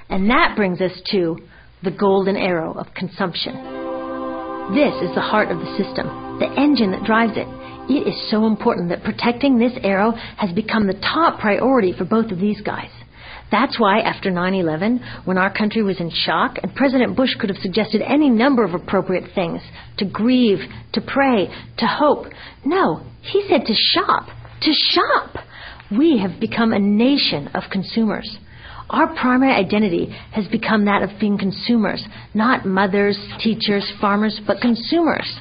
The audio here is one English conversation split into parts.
And that brings us to the golden arrow of consumption. This is the heart of the system, the engine that drives it. It is so important that protecting this arrow has become the top priority for both of these guys. That's why after 9/11, when our country was in shock, and President Bush could have suggested any number of appropriate things, to grieve, to pray, to hope. No, he said to shop. To shop! We have become a nation of consumers. Our primary identity has become that of being consumers, not mothers, teachers, farmers, but consumers.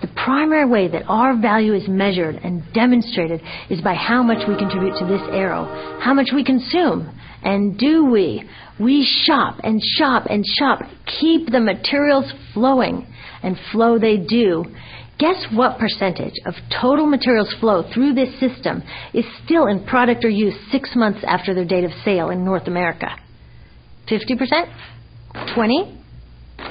The primary way that our value is measured and demonstrated is by how much we contribute to this arrow, how much we consume. And do we? We shop and shop and shop, keep the materials flowing, and flow they do. Guess what percentage of total materials flow through this system is still in product or use 6 months after their date of sale in North America? 50%? 20?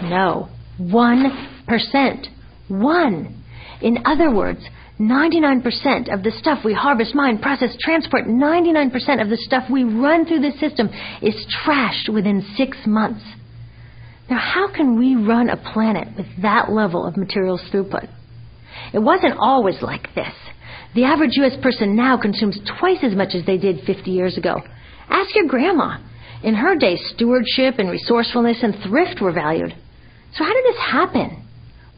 No. 1%. 1. In other words, 99% of the stuff we harvest, mine, process, transport, 99% of the stuff we run through the system is trashed within 6 months. Now, how can we run a planet with that level of materials throughput? It wasn't always like this. The average U.S. person now consumes twice as much as they did 50 years ago. Ask your grandma. In her day, stewardship and resourcefulness and thrift were valued. So how did this happen?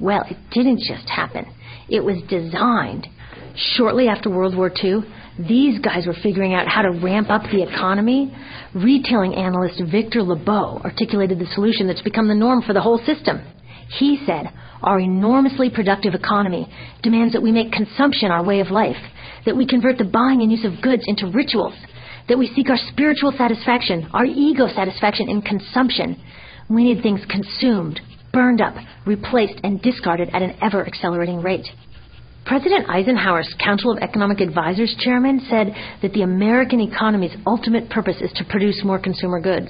Well, it didn't just happen. It was designed. Shortly after World War II, these guys were figuring out how to ramp up the economy. Retailing analyst Victor Lebeau articulated the solution that's become the norm for the whole system. He said, our enormously productive economy demands that we make consumption our way of life, that we convert the buying and use of goods into rituals, that we seek our spiritual satisfaction, our ego satisfaction in consumption. We need things consumed, burned up, replaced, and discarded at an ever-accelerating rate. President Eisenhower's Council of Economic Advisors chairman said that the American economy's ultimate purpose is to produce more consumer goods.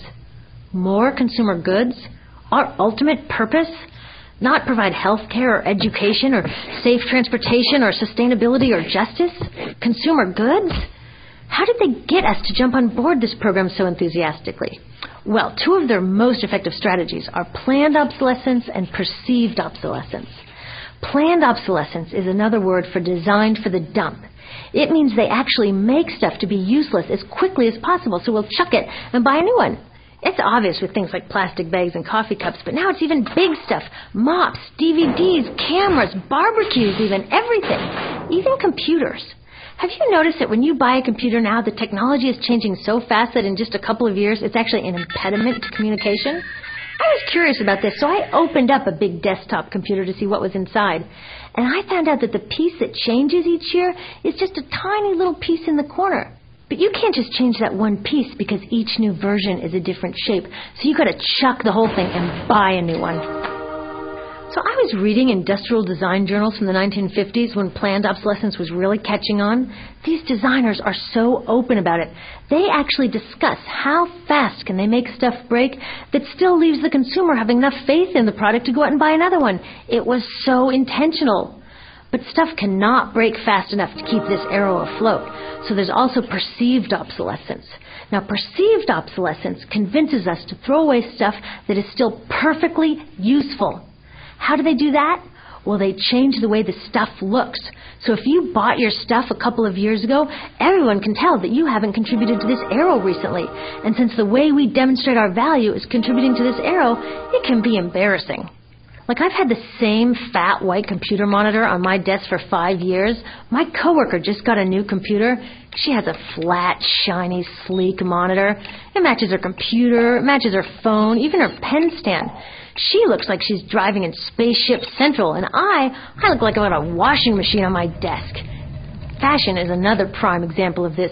More consumer goods? Our ultimate purpose? Not provide health care or education or safe transportation or sustainability or justice? Consumer goods? How did they get us to jump on board this program so enthusiastically? Well, two of their most effective strategies are planned obsolescence and perceived obsolescence. Planned obsolescence is another word for designed for the dump. It means they actually make stuff to be useless as quickly as possible, so we'll chuck it and buy a new one. It's obvious with things like plastic bags and coffee cups, but now it's even big stuff. Mops, DVDs, cameras, barbecues even, everything. Even computers. Have you noticed that when you buy a computer now, the technology is changing so fast that in just a couple of years, it's actually an impediment to communication? I was curious about this, so I opened up a big desktop computer to see what was inside. And I found out that the piece that changes each year is just a tiny little piece in the corner. But you can't just change that one piece because each new version is a different shape. So you got to chuck the whole thing and buy a new one. So I was reading industrial design journals from the 1950s when planned obsolescence was really catching on. These designers are so open about it. They actually discuss how fast can they make stuff break that still leaves the consumer having enough faith in the product to go out and buy another one. It was so intentional. But stuff cannot break fast enough to keep this arrow afloat. So there's also perceived obsolescence. Now, perceived obsolescence convinces us to throw away stuff that is still perfectly useful. How do they do that? Well, they change the way the stuff looks. So if you bought your stuff a couple of years ago, everyone can tell that you haven't contributed to this arrow recently. And since the way we demonstrate our value is contributing to this arrow, it can be embarrassing. Like, I've had the same fat white computer monitor on my desk for 5 years. My coworker just got a new computer. She has a flat, shiny, sleek monitor. It matches her computer, it matches her phone, even her pen stand. She looks like she's driving in Spaceship Central, and I look like I've got a washing machine on my desk. Fashion is another prime example of this.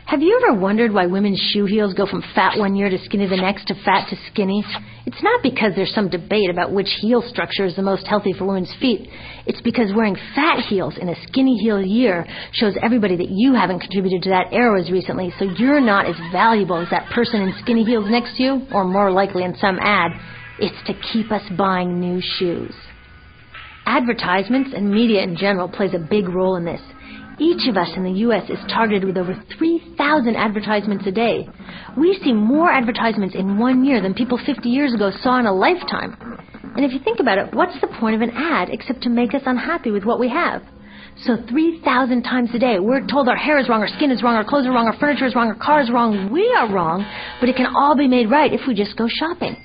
Have you ever wondered why women's shoe heels go from fat one year to skinny the next to fat to skinny? It's not because there's some debate about which heel structure is the most healthy for women's feet. It's because wearing fat heels in a skinny heel year shows everybody that you haven't contributed to that arrow as recently, so you're not as valuable as that person in skinny heels next to you, or more likely in some ad. It's to keep us buying new shoes. Advertisements and media in general plays a big role in this. Each of us in the U.S. is targeted with over 3,000 advertisements a day. We see more advertisements in 1 year than people 50 years ago saw in a lifetime. And if you think about it, what's the point of an ad except to make us unhappy with what we have? So 3,000 times a day, we're told our hair is wrong, our skin is wrong, our clothes are wrong, our furniture is wrong, our car is wrong, we are wrong, but it can all be made right if we just go shopping.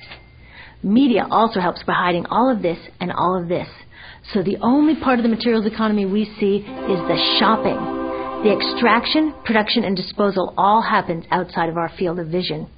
Media also helps by hiding all of this and all of this. So the only part of the materials economy we see is the shopping. The extraction, production, and disposal all happens outside of our field of vision.